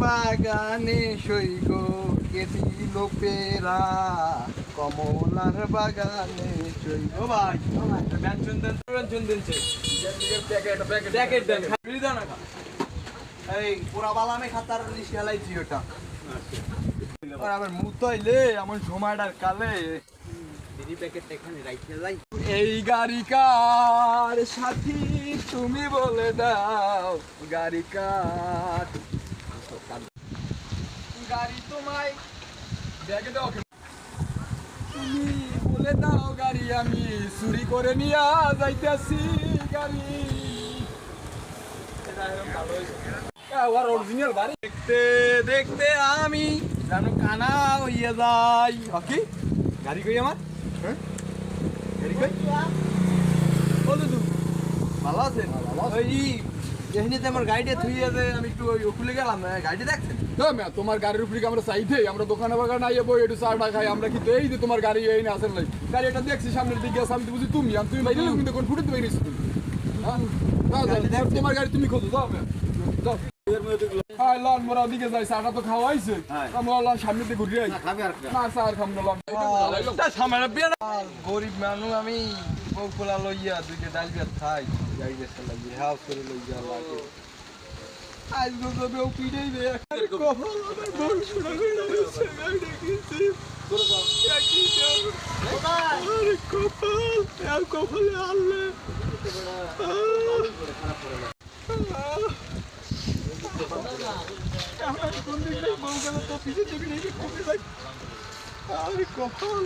বাগানে সৈগ কে দিল পেরা কমলার বাগানে সৈগ ভাই ব্যঞ্জন দেন প্যাকেট দেন এই পুরা বালামে খাতার লিখে হেলাইছি ওটা আবার মুতাইলে আমার সময়টার কালে এই গাড়ি কার সাথী তুমি বলে দাও গাড়ি কার গাড়ি তোমায় দেখে দাও তুমি বলে দাও গাড়ি আমি চুরি করে নিয়ে যাইতেছি গাড়ি অরিজিনাল গাড়ি দেখতে দেখতে আমি জানো কানা হইয়া যাই কি গাড়ি কই আমার হ্যাঁ গাড়ি কই বলো তো ভালো আছেন ওই যেখানে আমার গাড়িটা থুইয়া যায় আমি একটু খুলে গেলাম গাড়িটা দেখছেন তোমার গাড়ির উপরে আমরা চাইতে আমরা দোকানে বাগান আইয়ে বই একটু চাটা খাই আমরা কিন্তু এই যে তোমার গাড়ি এই না আসেন নাই গাড়ি এটা দেখছি সামনের দিকে আছে আমি তো বুঝি তুমি বাইরে কিন্তু কোন ফুটে তুমি তোমার গাড়ি তুমি খোঁজো যাও যাও হ্যাঁ লন মোরা দিকে যাই চাটা তো খাওয়া হয়েছে আমরা লন সামনের দিকে ঘুরে আই না স্যার খাম না লন গরিব মানুষ আমি বউ পোলা লইয়া দুইটা ডাল ভাত খাই গাড়িতে চালাই হাউস করে লইয়া লাগে আজ গো বেউ পিড়েই রে কপাল আমার বউ শুনা করে দিছে গাড়ি কিনছি কি দাও আরে কপাল আর কপালে আল্লে আমার কোন দিকে বউ গেল তো পিছে দিকে কপি ভাই আরে কপাল